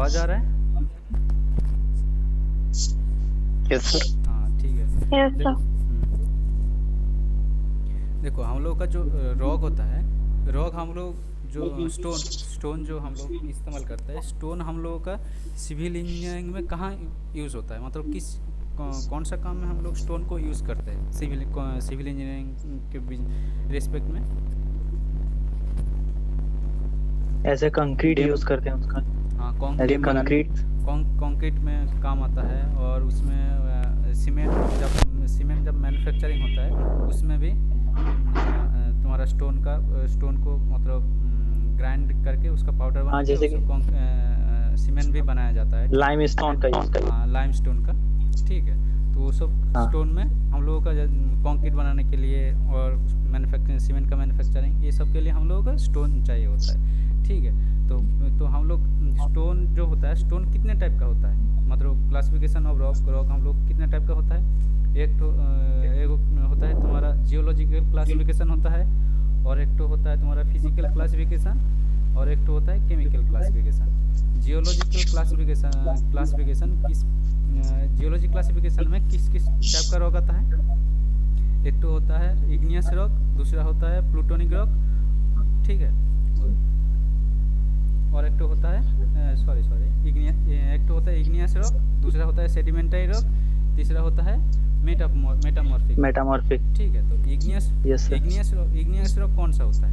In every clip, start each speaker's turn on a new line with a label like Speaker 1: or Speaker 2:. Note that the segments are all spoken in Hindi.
Speaker 1: आवाज आ रहा है?
Speaker 2: Yes sir.
Speaker 1: हाँ ठीक है।
Speaker 3: यस
Speaker 1: देखो
Speaker 3: सर।
Speaker 1: देखो हम लोग का जो रॉक होता है, रॉक हम लोग जो स्टोन स्टोन जो हम लोग इस्तेमाल करते हैं, स्टोन हम लोगों का सिविल इंजीनियरिंग में कहाँ यूज़ होता है, मतलब किस कौन सा काम में हम लोग स्टोन को यूज़ करते हैं सिविल इंजीनियरिंग के रिस्पेक्ट में?
Speaker 2: As a concrete
Speaker 4: dam
Speaker 2: use करते हैं उसका।
Speaker 1: हाँ
Speaker 2: एज ए
Speaker 4: डेम बनाने
Speaker 2: कंक्रीट।
Speaker 1: कंक्रीट में काम आता है, और उसमें सीमेंट जब मैन्युफैक्चरिंग होता है उसमें भी तुम्हारा स्टोन को मतलब ग्राइंड करके उसका पाउडर बना
Speaker 2: हाँ,
Speaker 1: के
Speaker 2: जैसे कि
Speaker 1: उसको सीमेंट भी बनाया जाता है।
Speaker 2: लाइम स्टोन का यूज करते
Speaker 1: हाँ लाइम स्टोन का। ठीक है, तो वो सब
Speaker 2: हाँ।
Speaker 1: स्टोन में हम लोगों का कंक्रीट बनाने के लिए और मैन्युफैक्चरिंग सीमेंट का मैन्युफैक्चरिंग ये सब के लिए हम लोगों का स्टोन चाहिए होता है। ठीक है, तो हम लोग स्टोन जो होता है, स्टोन कितने टाइप का होता है, मतलब क्लासिफिकेशन ऑफ रॉक हम लोग कितने टाइप का होता है? एक तो एक होता है तुम्हारा जियोलॉजिकल क्लासिफिकेशन होता है, और एक तो होता है तुम्हारा फिजिकल क्लासिफिकेशन, और एक तो होता है केमिकल क्लासिफिकेशन। जियोलॉजिकल क्लासिफिकेशन किस जियोलॉजी क्लासिफिकेशन में किस किस टाइप का रॉक आता है? एक तो होता है इग्नियस रॉक, दूसरा होता है प्लूटोनिक रॉक, ठीक है, और एक तो होता है एक तो होता है इग्नियस रॉक, दूसरा होता है सेडिमेंटरी रॉक, तीसरा होता है मेटामॉर्फिक। ठीक है, तो
Speaker 2: Yes, sir.
Speaker 1: इग्नियस रॉक कौन सा होता है?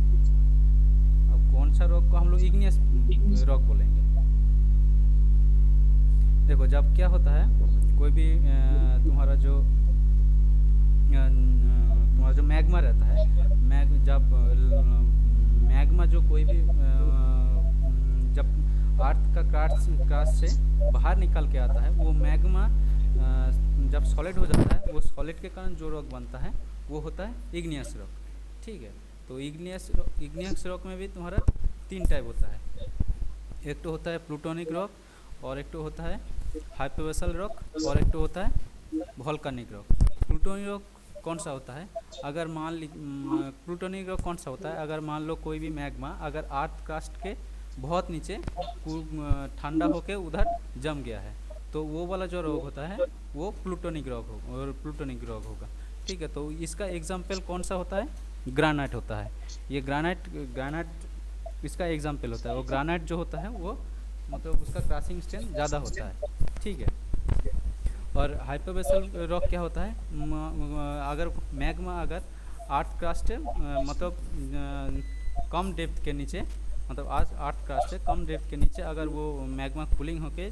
Speaker 1: अब कौन सा रॉक को हम लोग इग्नियस रॉक बोलेंगे? देखो जब क्या होता है, कोई भी तुम्हारा जो मैग्मा रहता है, जब मैग्मा जो कोई भी जब अर्थ का क्रस्ट से बाहर निकल के आता है, वो मैग्मा जब सॉलिड हो जाता है, वो सॉलिड के कारण जो रॉक बनता है वो होता है इग्नियस रॉक। ठीक है, तो इग्नियस रॉक में भी तुम्हारा 3 टाइप होता है। एक तो होता है प्लूटोनिक रॉक, और एक तो होता है हाइपोवेसल रॉक, और एक तो होता है वोल्केनिक रॉक। प्लूटोनिक रॉक कौन सा होता है? अगर प्लूटोनिक रॉक कौन सा होता है, अगर मान लो कोई भी मैग्मा अगर अर्थ क्रस्ट के बहुत नीचे ठंडा होके उधर जम गया है, तो वो वाला जो रॉक होता है वो प्लूटोनिक रॉक होगा। ठीक है, तो इसका एग्जाम्पल कौन सा होता है? ग्रानाइट होता है। ये ग्रानाइट इसका एग्जाम्पल होता है। वो ग्रानाइट जो होता है वो मतलब उसका क्रशिंग स्ट्रेंथ ज़्यादा होता है। ठीक है, और हाइपोवेसल रॉक क्या होता है? अगर मैग्मा अगर अर्थ क्रस्ट मतलब कम डेप्थ के नीचे, मतलब आज अर्थ क्रस्ट से कम डेप्थ के नीचे अगर वो मैग्मा कूलिंग होके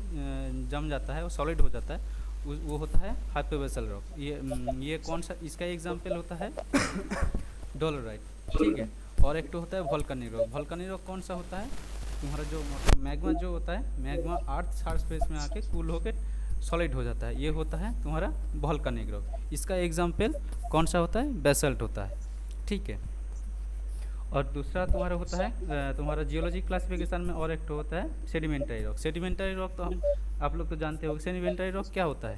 Speaker 1: जम जाता है, वो सॉलिड हो जाता है, वो होता है हाइपोवेसल रॉक। ये कौन सा इसका एग्जाम्पल होता है? डोलोराइट। ठीक है, और एक तो होता है वोल्केनिक रॉक। वोल्केनिक रॉक कौन सा होता है? तुम्हारा जो मतलब मैग्मा जो होता है, मैग्मा अर्थ सरफेस में आके कूल होके सॉलिड हो जाता है, ये होता है तुम्हारा वोल्केनिक रॉक। इसका एग्जाम्पल कौन सा होता है? बेसल्ट होता है। ठीक है, और दूसरा तुम्हारा होता है तुम्हारा जियोलॉजी क्लासिफिकेशन में, और एक तो होता है सेडिमेंटरी रॉक। सेडिमेंटरी रॉक तो आप लोग तो जानते हो। सेडिमेंटरी रॉक क्या होता है?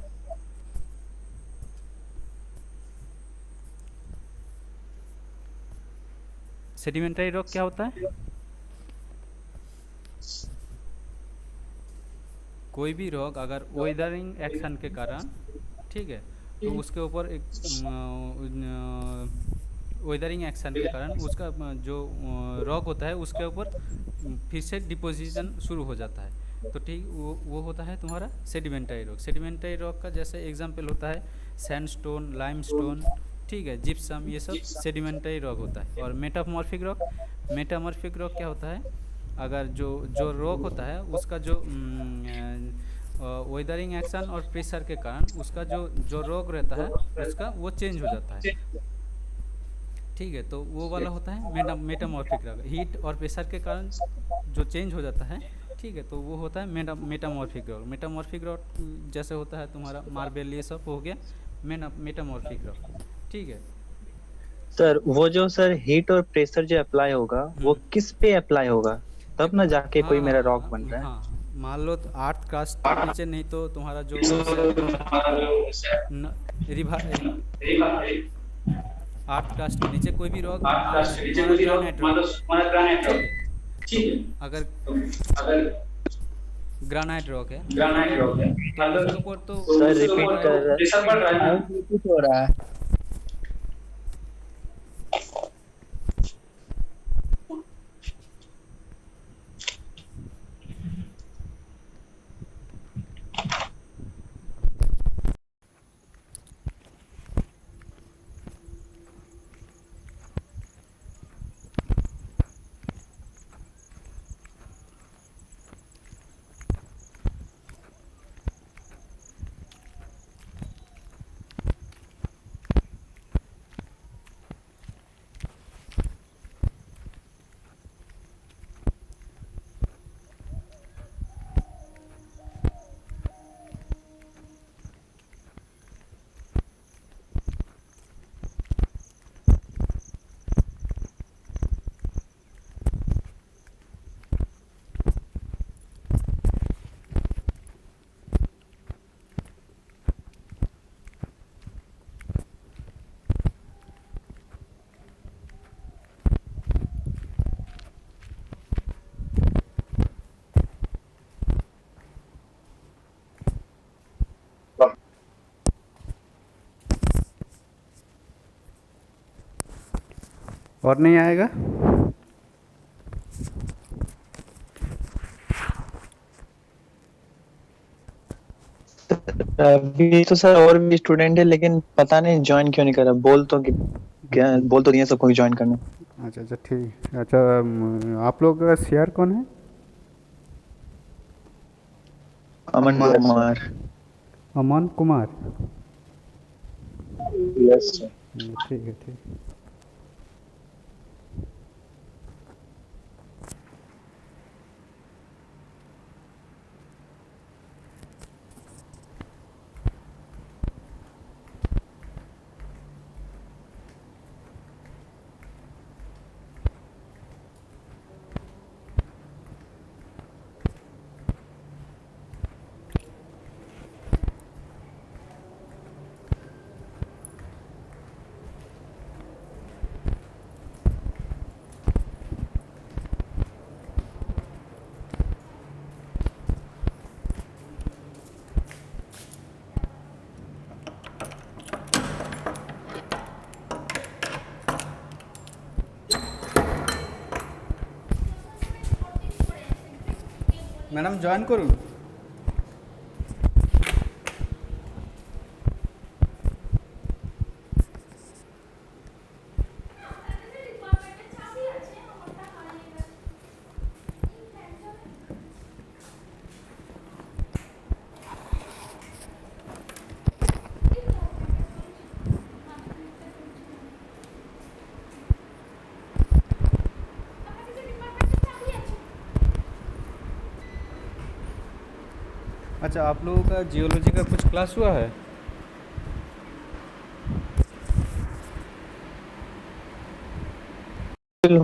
Speaker 1: सेडिमेंटरी रॉक क्या होता है? कोई भी रॉक अगर वेदरिंग एक्शन के कारण, ठीक है, तो उसके ऊपर एक वेदरिंग एक्शन के कारण उसका जो रॉक होता है उसके ऊपर फिर से डिपोजिशन शुरू हो जाता है, तो ठीक वो होता है तुम्हारा सेडिमेंटरी रॉक। सेडिमेंटरी रॉक का जैसे एग्जांपल होता है सैंडस्टोन, लाइमस्टोन, ठीक है, जिप्सम, ये सब सेडिमेंटरी रॉक होता है। और मेटामॉर्फिक रॉक क्या होता है? अगर जो रॉक होता है उसका जो वेदरिंग एक्शन और प्रेशर के कारण उसका जो रॉक रहता है उसका वो चेंज हो जाता है। ठीक है, तो वो वाला होता है मेटामॉर्फिक रॉक। हीट और प्रेशर के कारण जो चेंज हो जाता है, ठीक है, तो वो होता है मेटामॉर्फिक रॉक। मेटामॉर्फिक रॉक जैसे होता है तुम्हारा मार्बल, ये सब हो गया मेटामॉर्फिक रॉक। ठीक है
Speaker 2: सर, वो जो सर हीट और प्रेशर जो अप्लाई होगा वो किस पे अप्लाई होगा, तब
Speaker 1: देखो
Speaker 2: ना जाके कोई मेरा रॉक
Speaker 1: हाँ
Speaker 2: बन रहा है?
Speaker 1: हाँ, मान लो तो अर्थ कास्ट नीचे, नहीं तो तुम्हारा जो रिभा अर्थ कास्ट के नीचे कोई भी रॉक, मान लो तुम्हारा ग्रेनाइट रॉक, ठीक है, तो अगर ग्रानाइट रॉक है,
Speaker 3: ग्रेनाइट
Speaker 1: मतलब
Speaker 3: रॉक है,
Speaker 1: तो उसके
Speaker 3: मतलब
Speaker 1: ऊपर तो
Speaker 3: तो
Speaker 2: सर
Speaker 3: उसके
Speaker 1: प्रेशर
Speaker 2: रिपीट
Speaker 1: पड़
Speaker 3: ऊपर
Speaker 1: रहा है
Speaker 3: तो
Speaker 2: कर
Speaker 1: ना।
Speaker 2: रहा
Speaker 3: प्रेशर पड़ रहा है ना।
Speaker 4: आवाज रिपीट हो रहा है।
Speaker 1: और नहीं आएगा।
Speaker 2: अभी तो सर और भी स्टूडेंट है, लेकिन पता नहीं ज्वाइन क्यों नहीं कर रहा। क्या बोल तो दिया सबको ज्वाइन करना।
Speaker 5: अच्छा अच्छा ठीक। अच्छा आप लोग का शेयर कौन है?
Speaker 2: अमन कुमार।
Speaker 5: अमन कुमार।
Speaker 2: Yes sir.
Speaker 5: ठीक है ठीक।
Speaker 1: ম্যাডাম জয়েন করুন। अच्छा, आप लोगों का जियोलॉजी का कुछ क्लास हुआ है?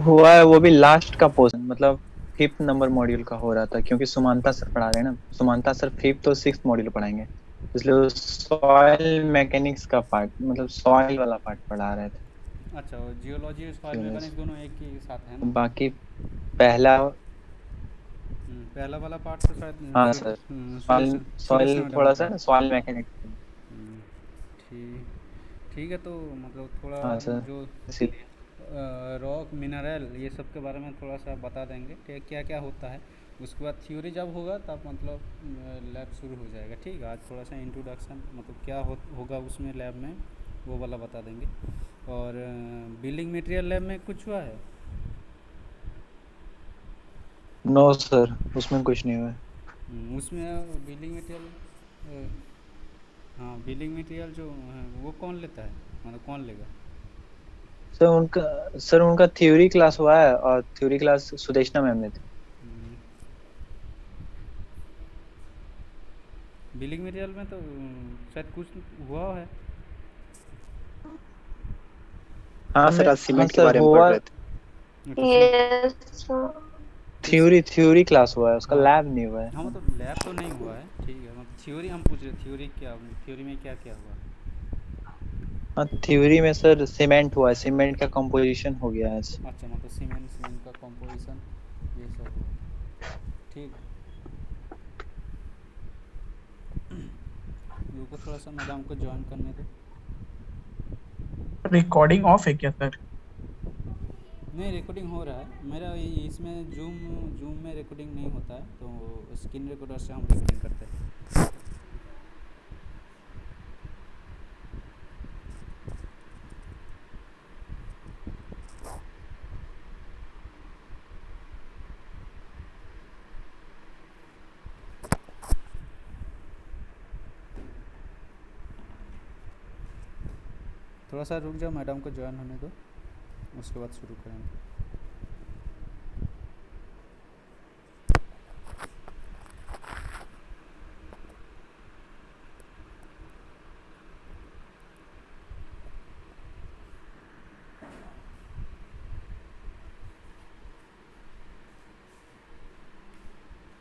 Speaker 2: हुआ है, वो भी लास्ट का पोर्शन, मतलब 5th नंबर मॉड्यूल का हो रहा था, क्योंकि सुमानता सर पढ़ा रहे हैं ना। सुमानता सर 5th और 6th मॉड्यूल पढ़ाएंगे, इसलिए सॉइल मैकेनिक्स का पार्ट, मतलब सॉइल वाला पार्ट पढ़ा रहे थे।
Speaker 1: अच्छा, और जियोलॉजी और सॉइल
Speaker 2: जियोलॉजी
Speaker 1: मैकेनिक्स दोनों एक ही साथ है ना?
Speaker 2: बाकी पहला,
Speaker 1: पहला वाला पार्ट तो शायद
Speaker 2: हाँ sir, soil
Speaker 1: Sudeshna
Speaker 2: soil
Speaker 1: madam
Speaker 2: थोड़ा
Speaker 1: ने
Speaker 2: सा
Speaker 1: पढ़ा।
Speaker 2: ना, सॉइल मैकेनिक्स।
Speaker 1: हम्म, ठीक ठीक है, तो मतलब थोड़ा
Speaker 2: हाँ सर,
Speaker 1: जो
Speaker 2: इसीलिए।
Speaker 1: रॉक मिनरल ये सब के बारे में थोड़ा सा बता देंगे कि क्या क्या होता है। उसके बाद थ्योरी जब होगा तब मतलब लैब शुरू हो जाएगा। ठीक है, आज थोड़ा सा इंट्रोडक्शन मतलब क्या होगा उसमें लैब में, वो वाला बता देंगे। और बिल्डिंग मटेरियल लैब में कुछ हुआ है?
Speaker 2: नो सर, उसमें कुछ नहीं हुआ है।
Speaker 1: उसमें बिल्डिंग मटेरियल, हाँ बिल्डिंग मटेरियल जो है वो कौन लेता है, मतलब कौन लेगा?
Speaker 2: सर उनका थ्योरी क्लास हुआ है, और थ्योरी क्लास सुदेशना मैम ने थी।
Speaker 1: बिल्डिंग मटेरियल में तो शायद कुछ हुआ है।
Speaker 6: हाँ सर, आज
Speaker 2: हाँ
Speaker 6: सीमेंट के
Speaker 2: सर
Speaker 6: बारे में पढ़
Speaker 2: हुआ।
Speaker 6: रहे थे।
Speaker 1: अच्छा
Speaker 7: यस।
Speaker 2: थ्योरी क्लास हुआ है, उसका
Speaker 1: हाँ
Speaker 2: लैब नहीं हुआ है।
Speaker 1: हाँ, मतलब लैब तो नहीं हुआ है। ठीक है, मतलब थ्योरी हम पूछ रहे, थ्योरी क्या, थ्योरी में क्या क्या हुआ?
Speaker 2: हाँ, थ्योरी में सर सीमेंट हुआ है, सीमेंट का कंपोजिशन हो गया आज।
Speaker 1: अच्छा, मतलब सीमेंट का कंपोजिशन ये सब हुआ। ठीक। रुको थोड़ा सा, मैडम को ज्वाइन करने दो।
Speaker 6: रिकॉर्डिंग ऑफ है क्या सर?
Speaker 1: नहीं, रिकॉर्डिंग हो रहा है मेरा। इसमें जूम जूम में रिकॉर्डिंग नहीं होता है, तो स्क्रीन रिकॉर्डर से हम रिकॉर्डिंग करते हैं। थोड़ा सा रुक जाओ, मैडम को ज्वाइन होने दो, उसके बाद शुरू करेंगे।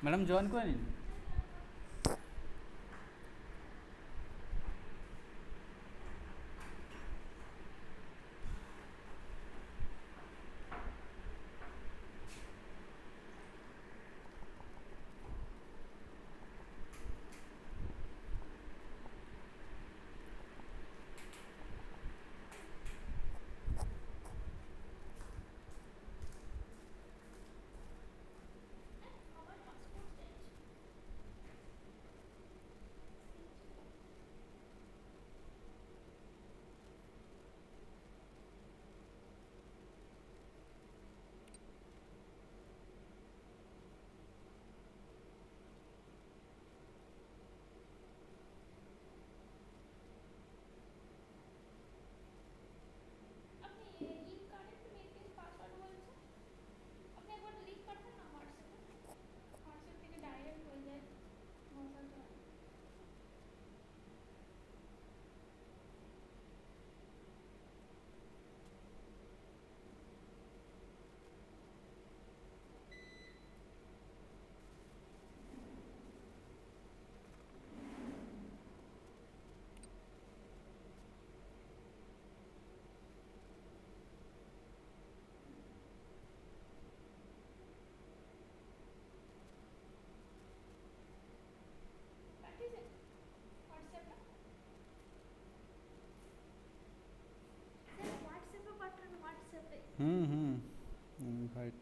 Speaker 1: मैडम ज्वाइन को नहीं। इनवाइट।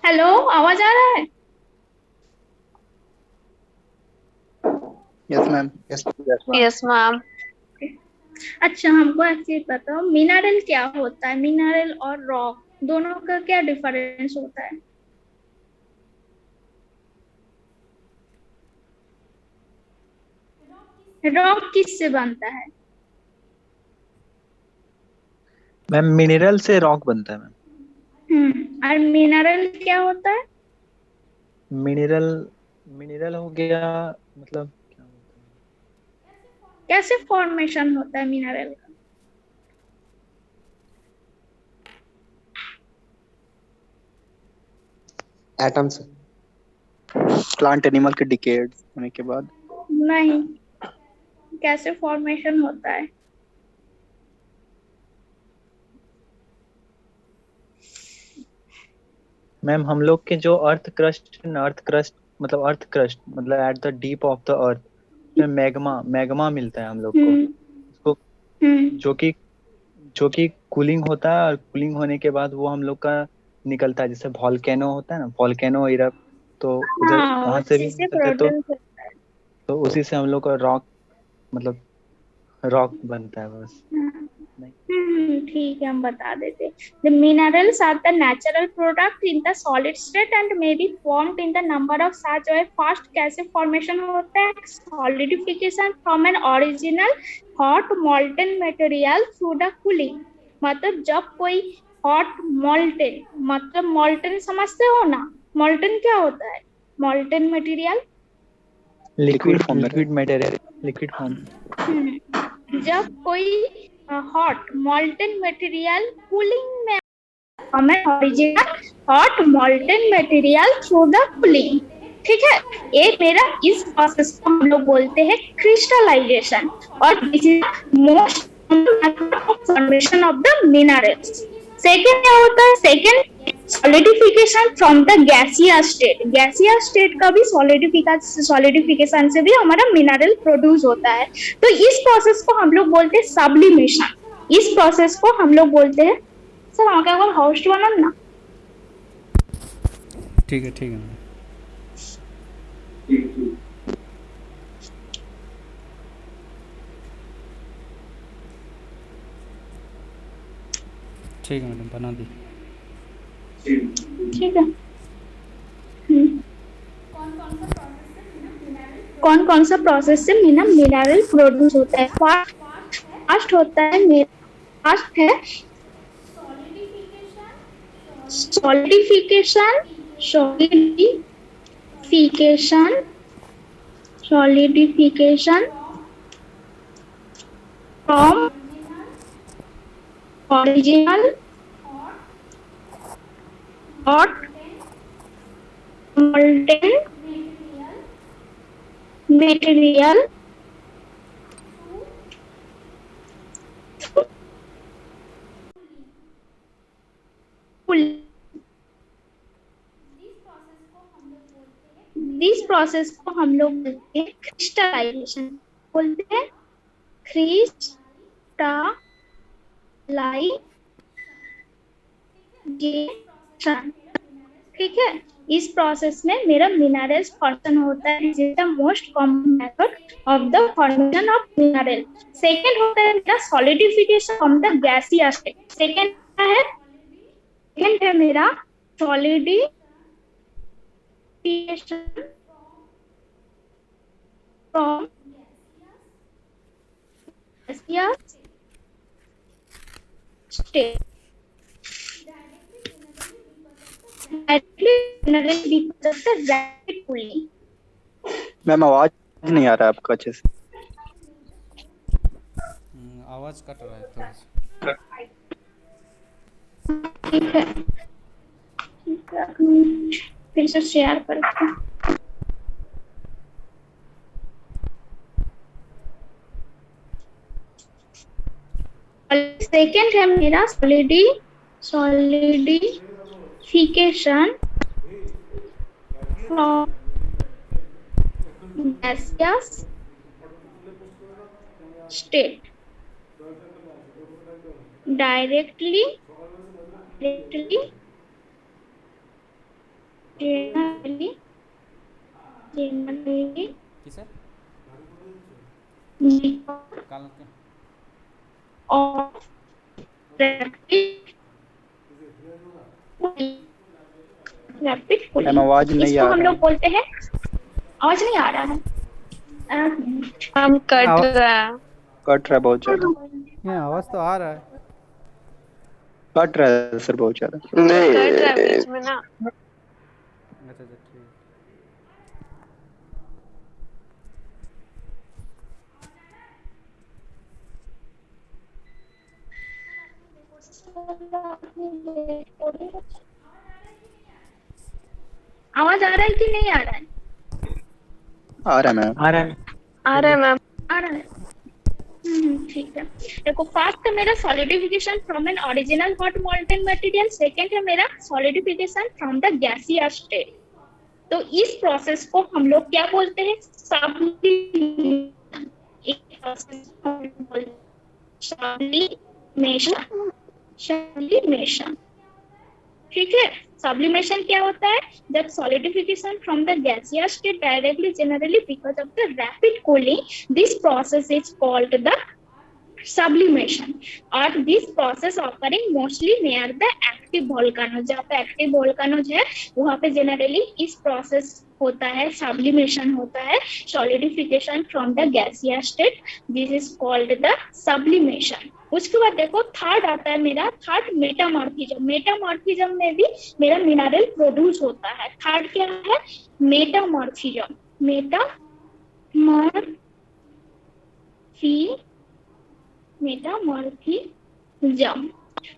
Speaker 3: हेलो, आवाज आ रहा है?
Speaker 6: Yes ma'am.
Speaker 4: Yes ma'am.
Speaker 3: अच्छा, हमको एक्चुअली बताओ, मिनरल क्या होता है? मिनरल और रॉक दोनों का क्या डिफरेंस होता है? रॉक किससे बनता है?
Speaker 2: मैम मिनरल से रॉक बनता है मैम।
Speaker 3: और मिनरल क्या होता है?
Speaker 2: मिनरल मिनरल हो गया, मतलब क्या होता है?
Speaker 3: कैसे फॉर्मेशन होता है मिनरल का?
Speaker 6: एटम्स, प्लांट एनिमल के डिकेड होने के बाद।
Speaker 3: नहीं, कैसे फॉर्मेशन होता है?
Speaker 2: मैम हम लोग के जो अर्थ क्रस्ट मतलब at the deep of the earth में मैग्मा मिलता है हम लोग को।
Speaker 3: हम्म
Speaker 2: उसको
Speaker 3: हम्म
Speaker 2: जो कि कूलिंग होता है, और कूलिंग होने के बाद वो हम लोग का निकलता है, जैसे वॉल्केनो होता है ना, वॉल्केनो इरप्ट, तो उधर
Speaker 3: हाँ,
Speaker 2: वहां से
Speaker 3: उसी
Speaker 2: भी
Speaker 3: से
Speaker 2: निकलते हैं,
Speaker 3: प्रोड्यूस।
Speaker 2: तो उसी से हम लोग का मतलब रॉक बनता है बस। नहीं।
Speaker 3: ठीक है, हम बता देते। The minerals are the natural product in the solid state and may be formed in the number of such way fast कैसे फॉर्मेशन होता है solidification from an original hot molten material through the cooling. मतलब जब कोई हॉट मॉल्टन, मतलब मॉल्टन समझते हो ना, मॉल्टन क्या होता है? मॉल्टन मटेरियल,
Speaker 6: लिक्विड फॉर्म में
Speaker 2: लिक्विड मटेरियल, लिक्विड फॉर्म।
Speaker 3: जब कोई हॉट मॉल्टन मटेरियल कूलिंग में हमें original hot molten material through the cooling, ठीक है, ये मेरा इस प्रोसेस को हम लोग बोलते हैं क्रिस्टलाइजेशन, और this is most method of formation of the minerals. Second क्या होता है? Second solidification from the gaseous state. Gaseous state का भी सॉलिडिफिकेशन से भी हमारा मिनरल प्रोड्यूस होता है। तो इस प्रोसेस को हम लोग बोलते हैं सब्लिमेशन। इस प्रोसेस को हम लोग बोलते हैं, सर আমাকে একবার হোস্ট বানান না।
Speaker 1: ठीक है मैम। ठीक है मैडम, बना दी।
Speaker 3: ठीक है। कौन कौन सा प्रोसेस से मिनरल प्रोड्यूस होता है? फर्स्ट होता है, फर्स्ट है solidification from original hot molten material this process को हम लोग बोलते हैं क्रिस्टलाइजेशन। बोलते हैं क्रिस्टलाइजेशन, ठीक है। इस प्रोसेस में मेरा मिनरल्स फॉर्मेशन होता है। This is the most common method of the formation of mineral. Second होता है मेरा solidification from the gaseous state. Second है मेरा solidification from gaseous state directly because of the rapid cooling।
Speaker 6: Ma'am आवाज नहीं आ रहा है आपका अच्छे से।
Speaker 1: आवाज़ कट रहा है थोड़ा सा।
Speaker 3: ठीक है, फिर से शेयर करते हैं। सेकेंड है मेरा solidification from gaseous state directly generally
Speaker 1: कि सर कल के
Speaker 3: of rapid cooling।
Speaker 6: मैम आवाज नहीं
Speaker 3: इसको
Speaker 6: आ
Speaker 3: हम
Speaker 6: रहा
Speaker 3: लोग
Speaker 6: है।
Speaker 3: बोलते हैं, आवाज नहीं आ रहा है,
Speaker 4: हम कट रहा है।
Speaker 6: कट रहा है बहुत ज्यादा।
Speaker 5: नहीं आवाज़ तो आ रहा है।
Speaker 6: कट रहा है सर बहुत ज्यादा।
Speaker 4: कट रहा है बीच में ना।
Speaker 1: अच्छा ठीक।
Speaker 3: आवाज आ रहा है कि नहीं आ रहा है?
Speaker 6: आ रहा है मैम।
Speaker 2: आ रहा है।
Speaker 4: आ रहा है मैम।
Speaker 3: आ रहा है। ठीक है। देखो फर्स्ट है मेरा solidification from an original hot molten material, second है मेरा solidification from the gaseous state. तो इस प्रोसेस को हम लोग क्या बोलते हैं? सब्लिमेशन। इस प्रोसेस को हम लोग बोलते हैं सब्लिमेशन। सब्लिमेशन, ठीक है। सब्लिमेशन क्या होता है? जब solidification from the gaseous state directly generally because of the rapid cooling, this process is called the sublimation, और this process occurring mostly near the active volcanoes. जहाँ पे एक्टिव वोल्केनोज है वहाँ पे जनरली इस प्रोसेस होता है, सब्लिमेशन होता है, solidification from the gaseous state, this is called the sublimation. उसके बाद देखो थर्ड आता है मेरा, थर्ड मेटामॉर्फिज्म। मेटामॉर्फिज्म में भी मेरा मिनरल प्रोड्यूस होता है। थर्ड क्या है? मेटामॉर्फिज्म। मेटामॉर्फिज्म।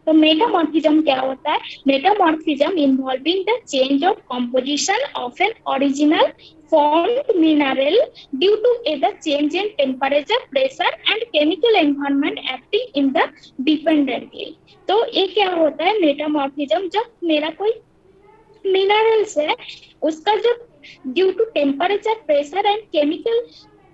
Speaker 3: तो मेटामॉर्फिज्म क्या होता है? Metamorphism involving the change of composition of an original formed mineral due to either change in temperature, pressure and chemical environment acting in the dependently। तो ये क्या होता है मेटामॉर्फिज्म? जब मेरा कोई मिनरल्स है उसका जब due to temperature, pressure and chemical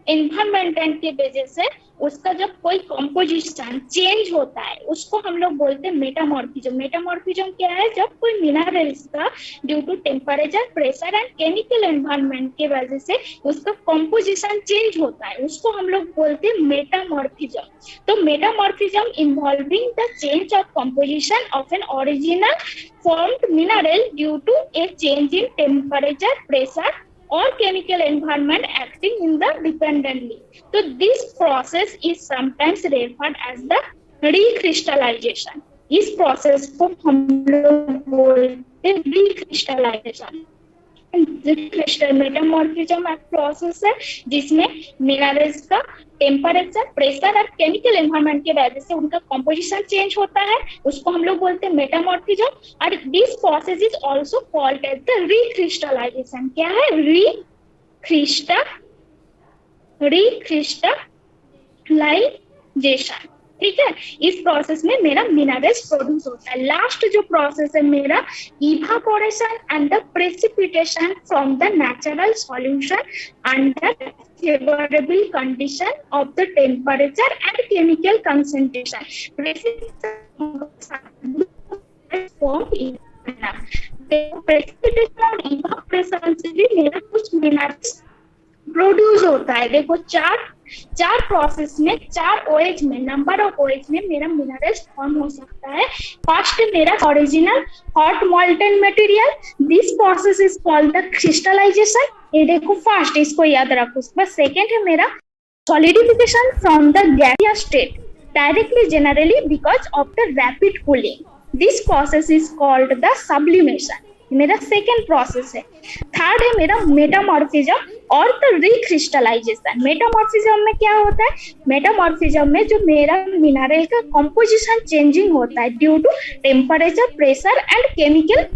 Speaker 3: environment की वजह से उसका जब कोई कंपोजिशन चेंज होता है उसको हम लोग बोलते हैं मेटामॉर्फिज्म। मेटामॉर्फिज्म क्या है? जब कोई मिनरल्स का due to temperature, pressure and chemical environment की वजह से उसका कंपोजिशन चेंज होता है, उसको हम लोग बोलते हैं मेटामॉर्फिज्म। तो metamorphism involving the change of composition of an original formed mineral due to a change in temperature, pressure or chemical environment acting in the dependently। So this process is sometimes referred as the recrystallization। इस process को हम लोग बोलते हैं recrystallization। मेटामॉर्फिज्म एक प्रोसेस है जिसमें मिनरल्स का टेम्परेचर, प्रेशर और केमिकल एनवायरनमेंट की वजह से उनका कंपोजिशन चेंज होता है, उसको हम लोग बोलते हैं मेटामॉर्फिज्म। और this process is also called as the recrystallization. क्या है? रिक्रिस्टलाइजेशन, ठीक है। इस प्रोसेस में मेरा मिनरल्स प्रोड्यूस होता है। लास्ट जो प्रोसेस है मेरा evaporation and the precipitation from the natural solution under favorable condition of the temperature and chemical concentration। precipitation और evaporation से भी मेरा कुछ मिनरल्स प्रोड्यूस होता है। देखो चार प्रोसेस में, चार ओएच में, नंबर ऑफ ओएच में मेरा मिनरल्स फॉर्म हो सकता है। फर्स्ट मेरा original hot molten material, this process is called the crystallization. ये देखो फर्स्ट, इसको याद रखो। उसके बाद सेकेंड है मेरा solidification from the gaseous state directly generally because of the rapid cooling, this process is called the sublimation. मेरा सेकेंड प्रोसेस है। थर्ड है मेरा मेटामॉर्फिज्म और द रिक्रिस्टलाइजेशन। मेटामॉर्फिज्म में क्या होता है? मेटामॉर्फिज्म में जो मेरा मिनरल का कंपोजिशन चेंजिंग होता है due to temperature, pressure and chemical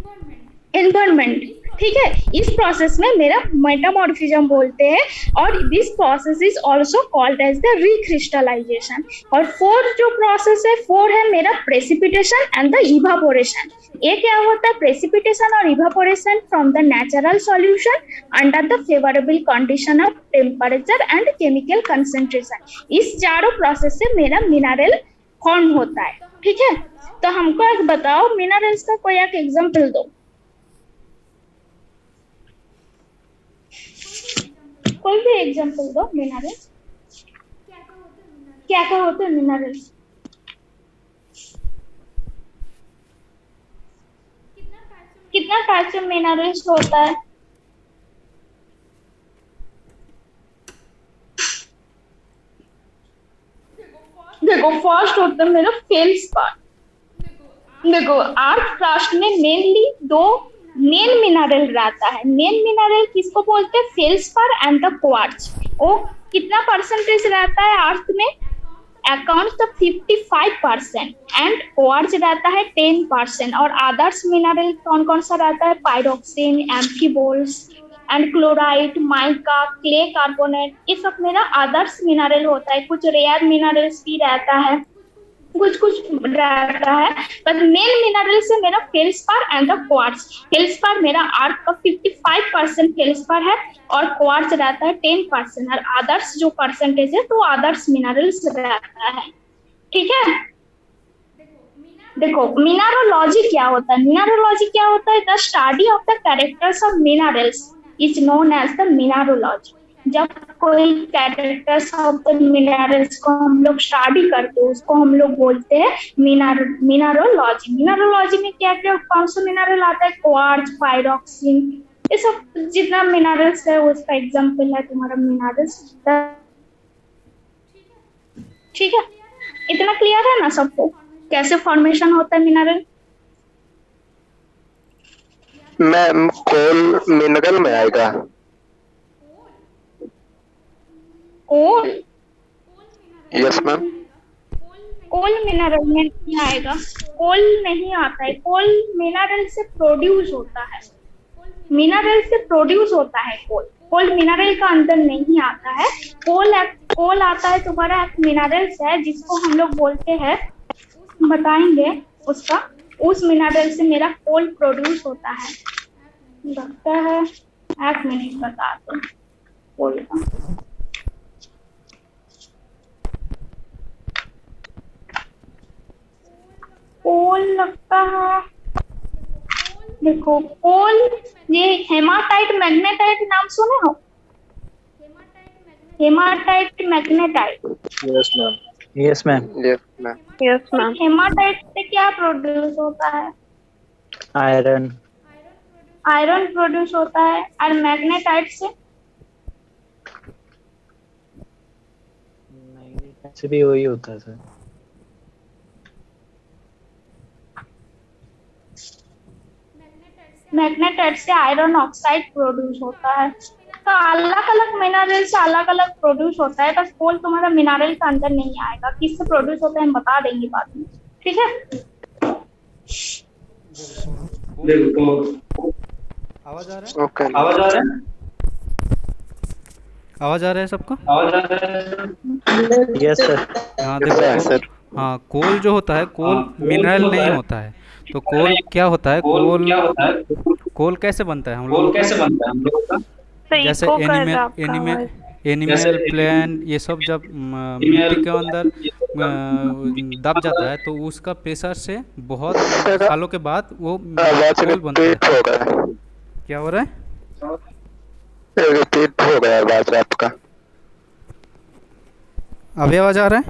Speaker 3: environment, ठीक है। इस प्रोसेस में मेरा मेटामॉर्फिज्म बोलते हैं और this process is also called as the recrystallization. और फोर्थ जो प्रोसेस है, फोर है मेरा प्रेसिपिटेशन एंड द इवापोरेशन। ये क्या होता है? प्रेसिपिटेशन और evaporation from the natural solution under the favourable condition of temperature and chemical concentration. इस चारों प्रोसेस से मेरा मिनरल फॉर्म होता है, ठीक है। तो हमको एक बताओ मिनरल्स का कोई एक एग्जांपल दो, कोई भी एग्जांपल दो मिनरल्स। क्या क्या होते हैं मिनरल्स? कितना टाइप्स ऑफ मिनरल्स होता है? देखो फर्स्ट होता है मेरा फेल्सपार। देखो अर्थ क्रस्ट में मेनली दो मेन मिनरल रहता है। मेन मिनरल किसको बोलते हैं? Feldspar and the quartz. वो कितना परसेंटेज रहता है अर्थ में? अकाउंट तो 55% एंड क्वार्ट्ज रहता है 10%। और अदर्स मिनरल कौन कौन सा रहता है? Pyroxene, amphiboles, and chloride, mica, clay carbonate, ये सब मेरा आदर्श मिनरल होता है। कुछ रेयर मिनरल्स भी रहता है, कुछ कुछ रहता है, पर मेन मिनरल से मेरा feldspar and the quartz. Feldspar मेरा आर्क का 55% फेल्सपार है और क्वार्ट्ज रहता है 10%। और आदर्श जो परसेंटेज है तो आदर्श मिनरल्स रहता है। ठीक है, देखो मिनरोलॉजी क्या होता है। मिनरोलॉजी क्या होता है? The study of the characters of minerals is known as the mineralogy. जब कोई कैरेक्टर्स ऑफ द मिनरल्स को हम लोग स्टडी करते हैं उसको हम लोग बोलते हैं मिनरोलॉजी। मिनरोलॉजी में क्या क्या कौन सा मिनरल आता है? क्वार्ट्ज, पायरोक्सिन, ये सब जितना मिनरल्स है उसका एग्जांपल है तुम्हारा मिनरल्स। ठीक है, इतना क्लियर है ना सबको कैसे फॉर्मेशन होता है मिनरल?
Speaker 7: मैम कोल मिनरल में आएगा?
Speaker 3: Coal?
Speaker 7: Yes ma'am.
Speaker 3: Coal mineral में नहीं आएगा, कोल नहीं आता है। कोल मिनरल से प्रोड्यूस होता है, मिनरल से प्रोड्यूस होता है कोल। कोल मिनरल का अंदर नहीं आता है। कोल आता है तुम्हारा एक मिनरल्स है जिसको हम लोग बोलते हैं, बताएंगे उसका। उस मिनरल से मेरा कोल प्रोड्यूस होता है। लगता है एक मिनट बता दो कोल का। कोल लगता है, देखो कोल, ये हेमाटाइट मैग्नेटाइट नाम सुने हो? Haematite magnetite.
Speaker 6: Yes ma'am.
Speaker 2: Yes ma'am.
Speaker 7: Yes ma'am.
Speaker 4: Yes ma'am.
Speaker 3: Haematite से क्या प्रोड्यूस होता है?
Speaker 2: आयरन।
Speaker 3: आयरन प्रोड्यूस होता है। और मैग्नेटाइट से?
Speaker 2: ऐसे भी वही होता है सर।
Speaker 3: मैग्नेटाइट से आयरन ऑक्साइड प्रोड्यूस होता है। तो अलग अलग मिनरल से अलग अलग प्रोड्यूस होता है। तो कोल तुम्हारा मिनरल के अंदर नहीं आएगा। किससे प्रोड्यूस होता है हम बता देंगे बाद में। ठीक है,
Speaker 1: आवाज आ रहा है?
Speaker 7: ओके।
Speaker 1: आवाज आ रहा है सबको?
Speaker 2: Yes sir.
Speaker 1: हाँ
Speaker 7: यस
Speaker 1: देखो,
Speaker 7: सर।
Speaker 1: हाँ कोल जो होता है कोल मिनरल नहीं होता है। तो कोल क्या होता है? कोल कैसे बनता है हम लोग का?
Speaker 4: तो
Speaker 1: जैसे
Speaker 4: इको कर रहा आपका
Speaker 1: एनिमल
Speaker 4: आवाज।
Speaker 1: एनिमल प्लांट ये सब जब मिट्टी के अंदर दब जाता है तो उसका प्रेशर से बहुत सालों के बाद वो
Speaker 7: आवाज
Speaker 1: कोल बनता है।
Speaker 7: रिपीट हो गया।
Speaker 1: क्या हो रहा है?
Speaker 7: रिपीट हो गया आवाज आपका।
Speaker 1: अभी आवाज आ रहा है?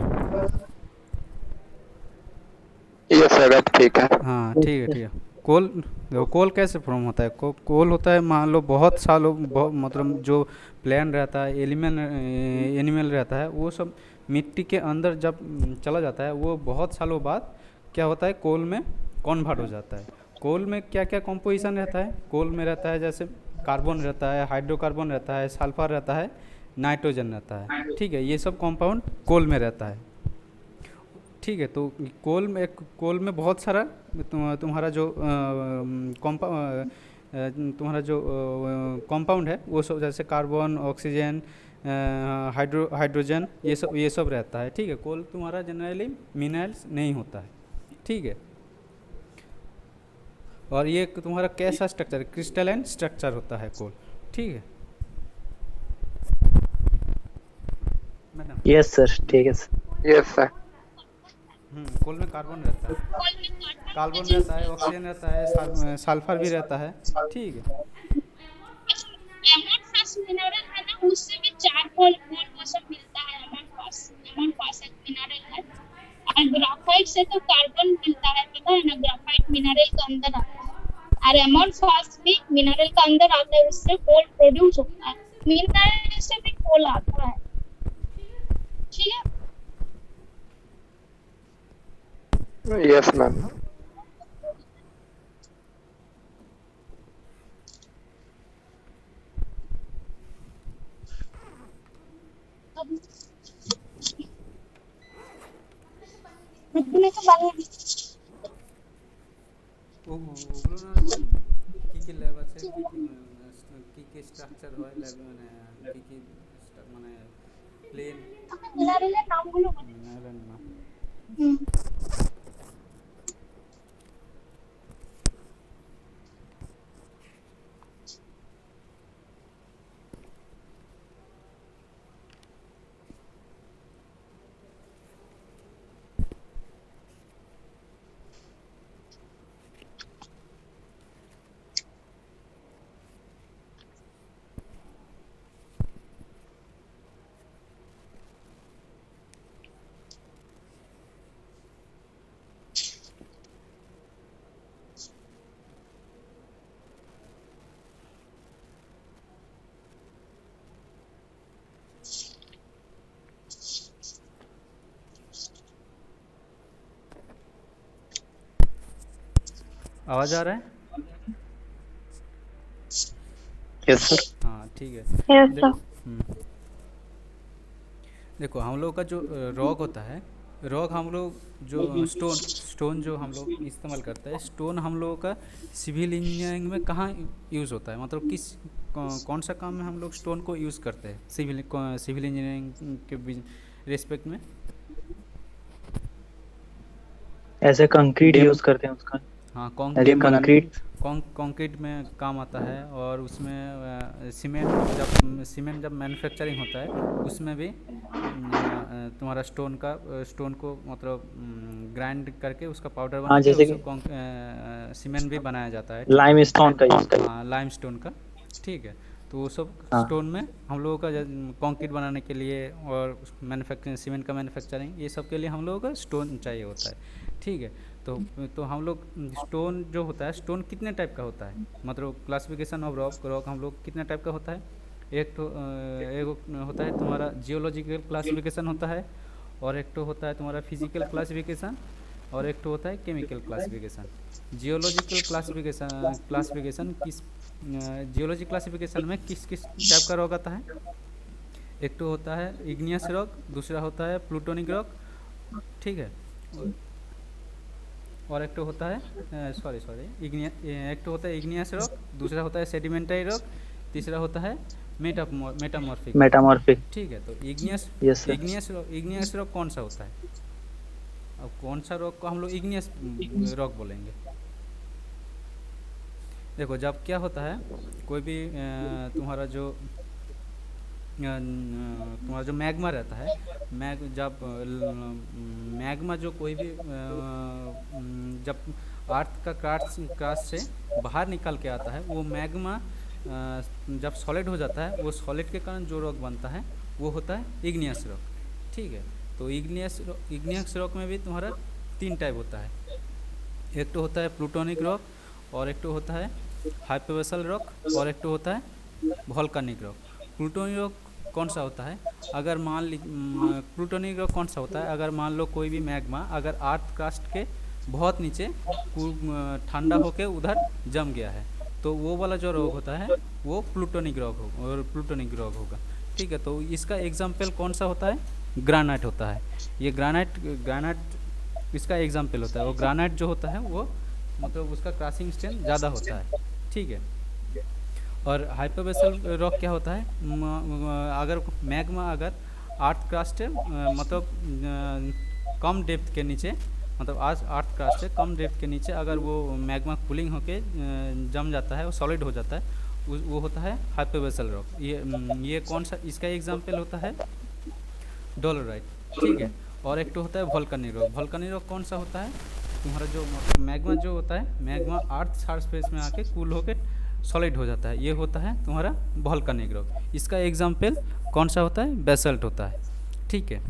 Speaker 7: यस सर अब ठीक है।
Speaker 1: हाँ ठीक है। कोल देखो, कोल कैसे फॉर्म होता है? कोल होता है, मान लो बहुत सालों मतलब जो प्लांट रहता है, एनिमल रहता है, वो सब मिट्टी के अंदर जब चला जाता है वो बहुत सालों बाद क्या होता है कोल में कन्वर्ट हो जाता है। कोल में क्या क्या कंपोजिशन रहता है? कोल में रहता है जैसे कार्बन रहता है, हाइड्रोकार्बन रहता है, सल्फर रहता है, नाइट्रोजन रहता है। ठीक है, ये सब कंपाउंड कोल में रहता है। ठीक है, तो कोल में बहुत सारा तुम्हारा जो कंपाउंड है वो सब जैसे कार्बन, ऑक्सीजन, हाइड्रोजन, ये सब रहता है। ठीक है, कोल तुम्हारा जनरली मिनरल्स नहीं होता है। ठीक है, और ये तुम्हारा कैसा स्ट्रक्चर है? क्रिस्टलाइन स्ट्रक्चर होता है कोल। ठीक है मैडम?
Speaker 2: यस सर, ठीक है सर।
Speaker 7: Yes sir.
Speaker 1: कोल में कार्बन रहता है, ऑक्सीजन रहता है, सल्फर भी रहता है। ठीक है,
Speaker 3: एमोर्फस मिनरल है ना, उससे भी चारकोल वो सब मिलता है। एमोर्फस एक मिनरल है। और ग्राफाइट से तो कार्बन मिलता है, पता है ना, ग्राफाइट मिनरल के अंदर आता है। और एमोर्फस भी मिनरल के अंदर आता है, उससे कोल प्रोड्यूस होता है। मिनरल से भी कोल आता है। ठीक है,
Speaker 7: यस मैम।
Speaker 3: রুকুনে তো বানিয়ে দিচ্ছি।
Speaker 1: ওগুলো না কি কি ল্যাব আছে, কি কি স্ট্রাকচার হয় মানে কি মানে প্লেন
Speaker 3: তুমি মিনারেলের নামগুলো বলে
Speaker 1: মিনারেল না
Speaker 3: হুম।
Speaker 1: आवाज़ आ रहा है?
Speaker 2: Yes sir.
Speaker 1: हाँ ठीक है।
Speaker 4: Yes
Speaker 1: they,
Speaker 4: sir.
Speaker 1: देखो हम लोग का जो रॉक होता है, रॉक हम लोग जो स्टोन जो हम लोग इस्तेमाल करते हैं, स्टोन हम लोगों का सिविल इंजीनियरिंग में कहाँ यूज़ होता है, मतलब किस कौन सा काम में हम लोग स्टोन को यूज़ करते हैं सिविल इंजीनियरिंग के रेस्पेक्ट में?
Speaker 2: ऐसे कंक्रीट यूज करते हैं उसका।
Speaker 1: हाँ
Speaker 2: ऐसे कंक्रीट
Speaker 1: कंक्रीट में काम आता है, और उसमें सीमेंट जब मैन्युफैक्चरिंग होता है उसमें भी तुम्हारा स्टोन को मतलब ग्राइंड करके उसका पाउडर बना
Speaker 2: हाँ,
Speaker 1: के
Speaker 2: जैसे
Speaker 1: उसको सीमेंट भी बनाया जाता है, ठीक है?
Speaker 2: लाइम स्टोन का यूज करते
Speaker 1: हाँ लाइम स्टोन का, ठीक है। तो वो सब
Speaker 2: हाँ।
Speaker 1: स्टोन में हम लोगों का कंक्रीट बनाने के लिए और मैन्युफैक्चरिंग सीमेंट का मैन्युफैक्चरिंग ये सब के लिए हम लोगों का स्टोन चाहिए होता है, ठीक है। तो हम लोग स्टोन जो होता है, स्टोन कितने टाइप का होता है, मतलब क्लासिफिकेशन ऑफ रॉक हम लोग कितने टाइप का होता है? एक होता है तुम्हारा जियोलॉजिकल क्लासिफिकेशन होता है, और एक तो होता है तुम्हारा फिजिकल क्लासिफिकेशन, और एक तो होता है केमिकल क्लासिफिकेशन। जियोलॉजिकल क्लासिफिकेशन किस जियोलॉजी क्लासिफिकेशन में किस किस टाइप का रॉक आता है? एक तो होता है इग्नियस रॉक, दूसरा होता है प्लूटोनिक रॉक, ठीक है। और एक तो होता है एक तो होता है इग्नियस रॉक, दूसरा होता है सेडिमेंटरी रॉक, तीसरा होता है मेटामॉर्फिक, ठीक है। तो
Speaker 2: Yes, sir.
Speaker 1: इग्नियस रॉक कौन सा होता है? अब कौन सा रॉक को हम लोग इग्नियस रॉक बोलेंगे? देखो जब क्या होता है, कोई भी तुम्हारा जो मैग्मा रहता है, जब मैग्मा जो कोई भी जब अर्थ का क्रस्ट से बाहर निकल के आता है, वो मैग्मा जब सॉलिड हो जाता है, वो सॉलिड के कारण जो रॉक बनता है वो होता है इग्नियस रॉक, ठीक है। तो इग्नियस रॉक में भी तुम्हारा 3 टाइप होता है। एक तो होता है प्लूटोनिक रॉक, और एक तो होता है हाइपोवेसल रॉक, और एक तो होता है वोल्केनिक रॉक। प्लूटोनिक रॉक कौन सा होता है? अगर प्लूटोनिक रॉक कौन सा होता है? अगर मान लो कोई भी मैग्मा अगर अर्थ क्रस्ट के बहुत नीचे ठंडा होके उधर जम गया है, तो वो वाला जो रॉक होता है वो प्लूटोनिक रॉक होगा, ठीक है। तो इसका एग्जाम्पल कौन सा होता है? ग्रानाइट होता है। ये ग्रानाइट इसका एग्जाम्पल होता है। वो ग्रानाइट जो होता है वो मतलब उसका क्रशिंग स्ट्रेंथ ज़्यादा होता है, ठीक है। और हाइपोवेसल रॉक क्या होता है? अगर मैग्मा अगर अर्थ क्रस्ट मतलब कम डेप्थ के नीचे, मतलब आज अर्थ क्रस्ट से कम डेप्थ के नीचे अगर वो मैग्मा कूलिंग होके जम जाता है, वो सॉलिड हो जाता है, वो होता है हाइपोवेसल रॉक। ये कौन सा इसका एग्जाम्पल होता है? डोलोराइट, ठीक है। और एक तो होता है वोल्केनिक रॉक। वोल्केनिक रॉक कौन सा होता है? तुम्हारा जो मैग्मा जो होता है, मैग्मा अर्थ सरफेस में आके कूल होके सॉलिड हो जाता है, ये होता है तुम्हारा वोल्केनिक रॉक। इसका एग्जाम्पल कौन सा होता है? बेसल्ट होता है, ठीक है।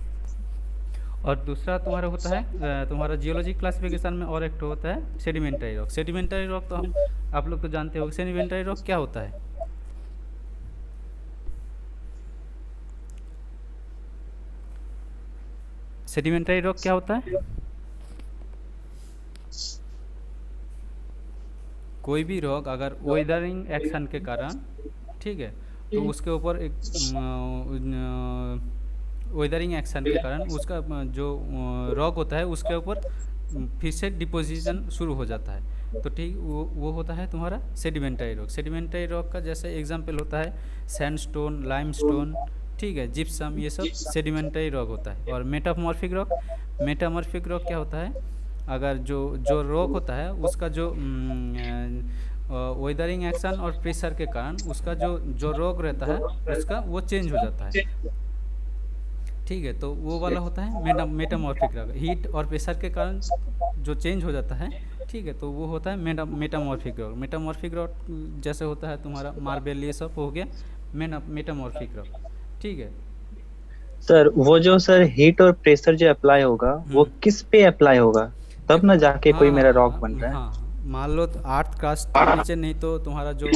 Speaker 1: और दूसरा तुम्हारा होता है तुम्हारा जियोलॉजी क्लासिफिकेशन में, और एक तो होता है सेडिमेंटरी रॉक। सेडिमेंटरी रॉक तो आप लोग तो जानते हो। सेडिमेंटरी रॉक क्या होता है? सेडिमेंटरी रॉक क्या होता है? कोई भी रॉक अगर वेदरिंग एक्शन के कारण, ठीक है, तो उसके ऊपर एक वेदरिंग एक्शन के कारण उसका जो रॉक होता है उसके ऊपर फिर से डिपोजिशन शुरू हो जाता है। तो ठीक वो होता है तुम्हारा सेडिमेंटरी रॉक। सेडिमेंटरी रॉक का जैसे एग्जांपल होता है सैंडस्टोन, लाइमस्टोन, ठीक है, जिप्सम, ये सब सेडिमेंटरी रॉक होता है। और मेटामॉर्फिक रॉक, मेटामॉर्फिक रॉक क्या होता है, अगर जो जो रॉक होता है उसका जो वेदरिंग एक्शन और प्रेशर के कारण उसका जो जो रॉक रहता है उसका वो चेंज हो जाता है, ठीक है। तो वो वाला होता है मेटामॉर्फिक रॉक। हीट और प्रेशर के कारण जो चेंज हो जाता है, ठीक है, तो वो होता है मेटामॉर्फिक रॉक। मेटामॉर्फिक रॉक जैसे होता है तुम्हारा मार्बल, ये सब हो गया मेटामॉर्फिक रॉक, ठीक है।
Speaker 2: सर वो जो सर हीट और प्रेशर जो अप्लाई होगा वो किस पे अप्लाई होगा, तब ना जाके कोई मेरा रॉक बन रहा है।
Speaker 1: हाँ, मान लो आर्थ कास्ट के नीचे, नहीं तो तुम्हारा जो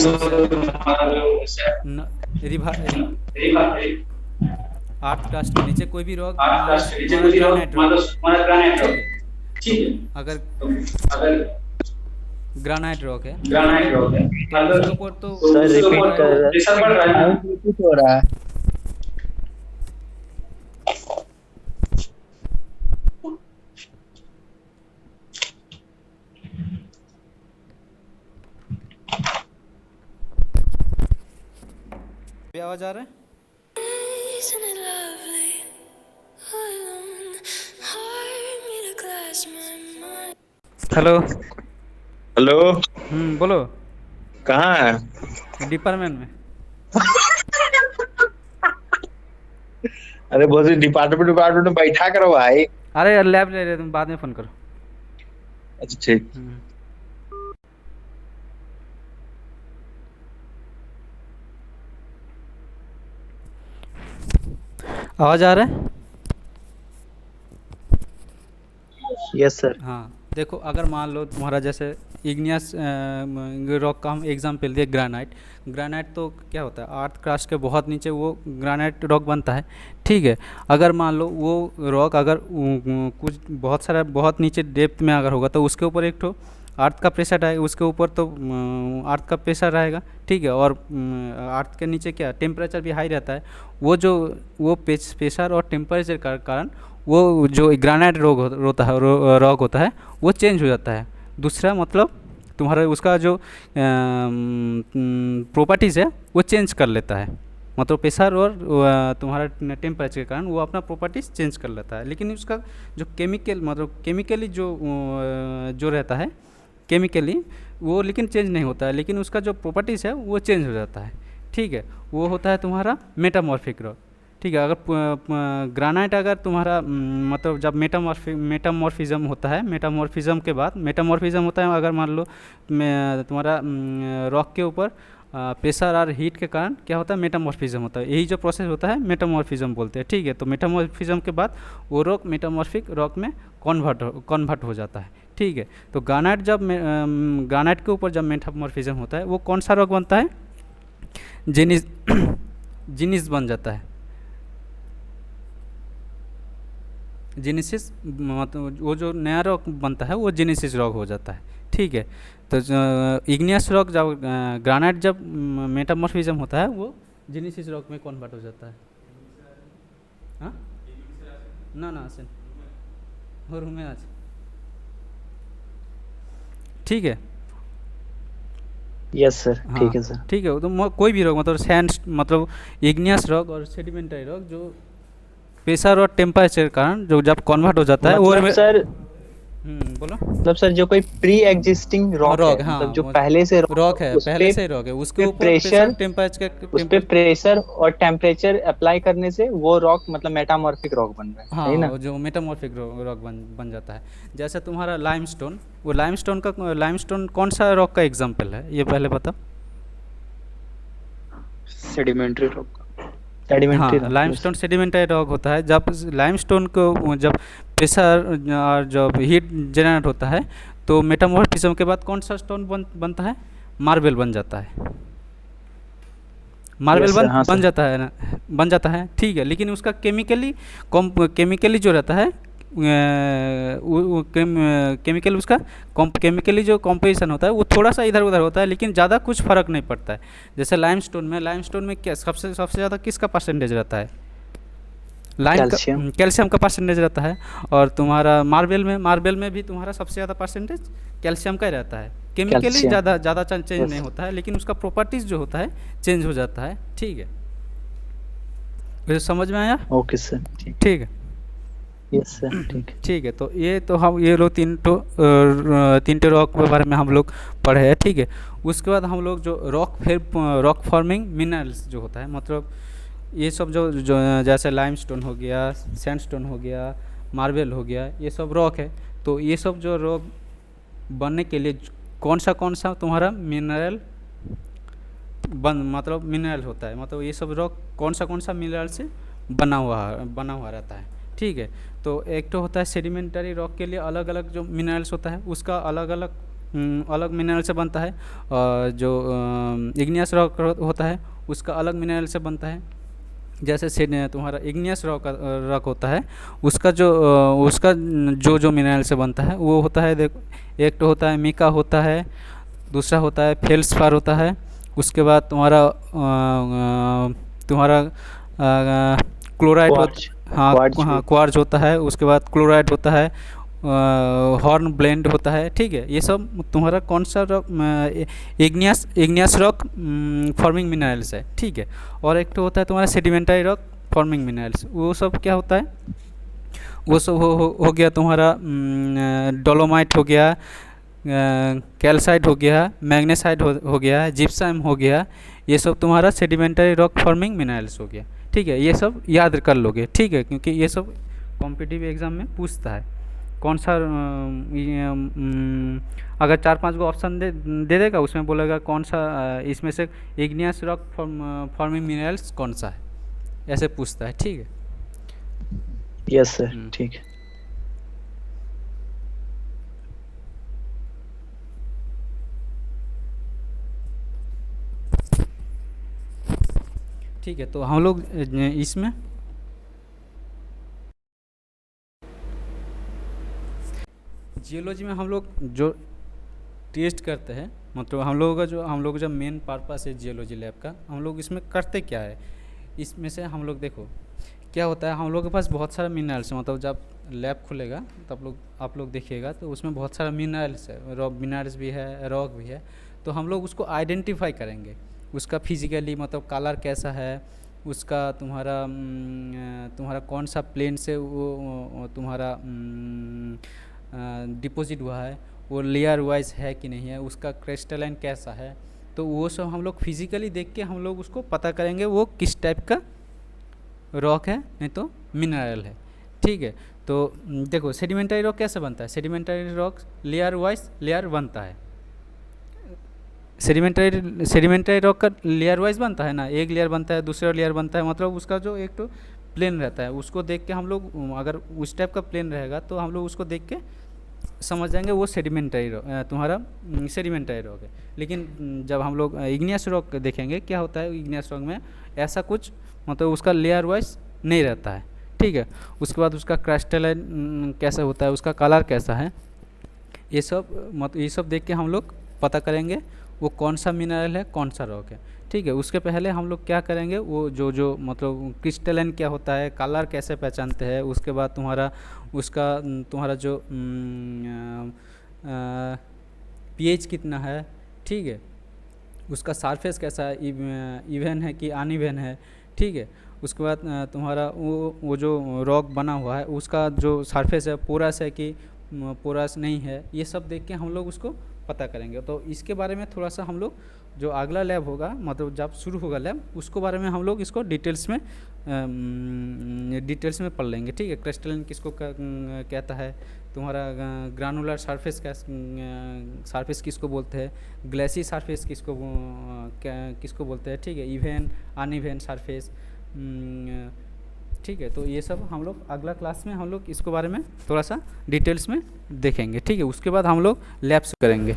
Speaker 1: आर्थ कास्ट के नीचे कोई भी रॉक, ग्रेनाइट रॉक, ठीक है। तो अगर ग्रेनाइट रॉक है तो उसके ऊपर तो
Speaker 2: सर रिपीट कर हो रहा है।
Speaker 1: आवाज आ रहा है? हेलो
Speaker 2: हेलो,
Speaker 1: बोलो।
Speaker 2: कहाँ है?
Speaker 1: डिपार्टमेंट में।
Speaker 2: अरे बहुत डिपार्टमेंट में बैठा करो भाई।
Speaker 1: अरे यार लैब ले रहे, तुम बाद में फोन करो।
Speaker 2: अच्छा ठीक।
Speaker 1: आवाज आ रहा है?
Speaker 2: Yes sir.
Speaker 1: हाँ, देखो अगर मान लो तुम्हारा जैसे इग्नियस रॉक का हम एग्जाम्पल दिए, ग्रेनाइट। ग्रेनाइट तो क्या होता है, आर्थ क्रस्ट के बहुत नीचे वो ग्रेनाइट रॉक बनता है, ठीक है। अगर मान लो वो रॉक अगर कुछ बहुत नीचे डेप्थ में अगर होगा तो उसके ऊपर एक तो अर्थ का प्रेशर आएगा, उसके ऊपर तो अर्थ का प्रेशर रहेगा, ठीक है। और अर्थ के नीचे क्या टेम्परेचर भी हाई रहता है। वो प्रेशर और टेम्परेचर के कारण वो जो ग्रेनाइट रॉक होता है वो चेंज हो जाता है। दूसरा मतलब तुम्हारा उसका जो प्रॉपर्टीज़ है वो चेंज कर लेता है, मतलब प्रेशर और तुम्हारा टेम्परेचर के कारण वो अपना प्रॉपर्टीज चेंज कर लेता है। लेकिन उसका जो केमिकली जो रहता है केमिकली वो लेकिन चेंज नहीं होता है, लेकिन उसका जो प्रॉपर्टीज़ है वो चेंज हो जाता है, ठीक है। वो होता है तुम्हारा मेटामॉर्फिक रॉक, ठीक है। अगर ग्रेनाइट अगर तुम्हारा मतलब जब मेटामॉर्फिज्म होता है, मेटामॉर्फिज्म के बाद मेटामॉर्फिज्म होता है अगर मान लो तुम्हारा रॉक के ऊपर प्रेशर और हीट के कारण क्या होता है, मेटामॉर्फिज्म होता है। यही जो प्रोसेस होता है मेटामॉर्फिज्म बोलते हैं, ठीक है। तो मेटामॉर्फिज्म के बाद वो रॉक मेटामॉर्फिक रॉक में कन्वर्ट हो जाता है, ठीक है। तो ग्रेनाइट के ऊपर जब मेटामॉर्फिज्म होता है वो कौन सा रॉक बनता है, जीनिस बन जाता है। जेनेसिस मतलब वो जो नया रॉक बनता है वो जेनेसिस रॉक हो जाता है, ठीक है। तो इग्नियस रॉक जब ग्रेनाइट जब मेटामॉर्फिज्म होता है वो जेनेसिस रॉक में कन्वर्ट हो जाता है। हाँ ना आसेन और रूमे आज, ठीक है।
Speaker 2: यस सर, ठीक है सर,
Speaker 1: ठीक है। तो कोई भी रॉक मतलब सैंड मतलब इग्नियस रॉक और सेडिमेंटरी रॉक जो प्रेशर और टेम्परेचर के कारण जो जब कन्वर्ट हो जाता है
Speaker 2: मतलब सर
Speaker 1: बोलो।
Speaker 2: मतलब सर जो कोई प्री एग्जिस्टिंग रॉक है,
Speaker 1: हाँ,
Speaker 2: मतलब जो पहले से
Speaker 1: रॉक है, पहले से रॉक है, उसके ऊपर प्रेशर
Speaker 2: उस पे प्रेशर और टेम्परेचर अप्लाई करने से वो रॉक मतलब मेटामॉर्फिक रॉक बन रहा है,
Speaker 1: हाँ,
Speaker 2: सही ना?
Speaker 1: जो मेटामॉर्फिक रॉक बन जाता है। जैसे तुम्हारा लाइमस्टोन, वो लाइमस्टोन कौन सा रॉक का एग्जांपल है ये पहले बताओ।
Speaker 6: Sedimentary rock.
Speaker 1: हाँ, लाइमस्टोन सेडिमेंटरी रॉक होता है। जब लाइमस्टोन को जब प्रेशर और जब हीट जनरेट होता है तो मेटामॉर्फिज्म के बाद कौन सा स्टोन बनता है, मार्बल बन जाता है। मार्बल बन जाता है, ठीक है। लेकिन उसका केमिकली जो रहता है केमिकल उसका केमिकली जो कॉम्पोजिशन होता है वो थोड़ा सा इधर उधर होता है, लेकिन ज़्यादा कुछ फ़र्क नहीं पड़ता है। जैसे लाइमस्टोन में क्या सबसे ज़्यादा किसका परसेंटेज रहता है, कैल्शियम का परसेंटेज रहता है। और तुम्हारा मार्बल में भी तुम्हारा सबसे ज़्यादा परसेंटेज कैल्शियम का ही रहता है। Chemically
Speaker 2: calcium.
Speaker 1: ज़्यादा ज़्यादा चेंज नहीं
Speaker 6: Yes.
Speaker 1: होता है, लेकिन उसका प्रॉपर्टीज़ जो होता है चेंज हो जाता है। ठीक है, ये समझ में आया?
Speaker 2: ओके सर, ठीक।
Speaker 1: ठीक है।
Speaker 2: यस सर, ठीक।
Speaker 1: ठीक है, तो ये तो हम ये लोग तीन टो रॉक के बारे में हम लोग पढ़े हैं। ठीक है, उसके बाद हम लोग जो रॉक फॉर्मिंग मिनरल्स जो होता है, मतलब ये सब जो जैसे लाइमस्टोन हो गया, सैंडस्टोन हो गया, मार्बल हो गया, ये सब रॉक है। तो ये सब जो रॉक बनने के लिए कौन सा तुम्हारा मिनरल मतलब मिनरल होता है, मतलब ये सब रॉक कौन सा मिनरल से बना हुआ रहता है। ठीक है, तो एक तो होता है सेडिमेंटरी रॉक के लिए अलग अलग जो मिनरल्स होता है उसका अलग मिनरल से बनता है, और जो इग्नियस रॉक होता है उसका अलग मिनरल से बनता है। जैसे तुम्हारा इग्नियस रॉक होता है, उसका जो मिनरल से बनता है वो होता है, देखो, एक तो होता है मिका होता है, दूसरा होता है फेल्सपार होता है, उसके बाद तुम्हारा क्लोराइड
Speaker 2: क्वार्ट्ज।
Speaker 1: हाँ
Speaker 2: क्वार्ट्ज
Speaker 1: हाँ
Speaker 2: भी।
Speaker 1: क्वार्ज होता है, उसके बाद क्लोराइड होता है, हॉर्न ब्लेंड होता है। ठीक है, ये सब तुम्हारा कौन सा rock igneous rock forming minerals है। ठीक है, और एक तो होता है तुम्हारा सेडिमेंटरी रॉक फॉर्मिंग मिनरल्स, वो सब क्या होता है, वो सब हो गया तुम्हारा डोलोमाइट हो गया, कैल्साइट हो गया, मैग्नेसाइट हो गया, जिप्सम हो गया, ये सब तुम्हारा सेडिमेंटरी रॉक फॉर्मिंग मिनरल्स हो गया। ठीक है, ये सब याद कर लोगे। ठीक है, क्योंकि ये सब कॉम्पिटिटिव एग्जाम में पूछता है कौन सा अगर 4-5 गो ऑप्शन दे देगा, उसमें बोलेगा कौन सा इसमें से इग्नियस रॉक फॉर्मिंग मिनरल्स कौन सा है, ऐसे पूछता है। ठीक है।
Speaker 2: यस सर, ठीक है।
Speaker 1: ठीक है, तो हम लोग इसमें जियोलॉजी में हम लोग जो टेस्ट करते हैं, मतलब हम लोग का जब मेन पर्पस है जियोलॉजी लैब का, हम लोग इसमें करते क्या है, इसमें से हम लोग देखो क्या होता है, हम लोग के पास बहुत सारा मिनरल्स है, मतलब जब लैब खुलेगा तब आप लोग देखिएगा तो उसमें बहुत सारा मिनरल्स है, मिनरल्स भी है, रॉक भी है। तो हम लोग उसको आइडेंटिफाई करेंगे, उसका फिजिकली मतलब कलर कैसा है, उसका तुम्हारा कौन सा प्लेन से वो तुम्हारा डिपॉजिट हुआ है, वो लेयर वाइज है कि नहीं है, उसका क्रिस्टलाइन कैसा है। तो वो सब हम लोग फिजिकली देख के हम लोग उसको पता करेंगे वो किस टाइप का रॉक है, नहीं तो मिनरल है। ठीक है, तो देखो सेडिमेंटरी रॉक कैसे बनता है, sedimentary rock layer wise layer बनता है, सेडिमेंटरी रॉक का लेयर वाइज बनता है ना, एक लेयर बनता है, दूसरा लेयर बनता है, मतलब उसका जो एक तो प्लेन रहता है उसको देख के हम लोग, अगर उस टाइप का प्लेन रहेगा तो हम लोग उसको देख के समझ जाएंगे वो सेडिमेंटरी रॉक तुम्हारा सेडिमेंटरी रॉक है। लेकिन जब हम लोग इग्नियस रॉक देखेंगे, क्या होता है इग्नियस रॉक में ऐसा कुछ, मतलब उसका लेयर वाइज नहीं रहता है। ठीक है, उसके बाद उसका क्रिस्टलाइन कैसा होता है, उसका कलर कैसा है, ये सब देख के हम लोग पता करेंगे वो कौन सा मिनरल है, कौन सा रॉक है। ठीक है, उसके पहले हम लोग क्या करेंगे, वो जो मतलब क्रिस्टलाइन क्या होता है, कलर कैसे पहचानते हैं, उसके बाद तुम्हारा जो पीएच कितना है, ठीक है, उसका सरफेस कैसा है, इवन है कि अनइवन है। ठीक है, उसके बाद तुम्हारा वो जो रॉक बना हुआ है उसका जो सरफेस है पोरस है कि पोरस नहीं है, ये सब देख के हम लोग उसको पता करेंगे। तो इसके बारे में थोड़ा सा हम लोग जो अगला लैब होगा, मतलब जब शुरू होगा लैब, उसको बारे में हम लोग इसको डिटेल्स में पढ़ लेंगे। ठीक है, क्रिस्टलाइन किसको कहता है, तुम्हारा ग्रानुलर सरफेस सरफेस किसको बोलते हैं, ग्लेसी सरफेस किसको बोलते हैं। ठीक है, इवन अनइवन सरफेस। ठीक है, तो ये सब हम लोग अगला क्लास में हम लोग इसको बारे में थोड़ा सा डिटेल्स में देखेंगे। ठीक है, उसके बाद हम लोग लैब्स करेंगे।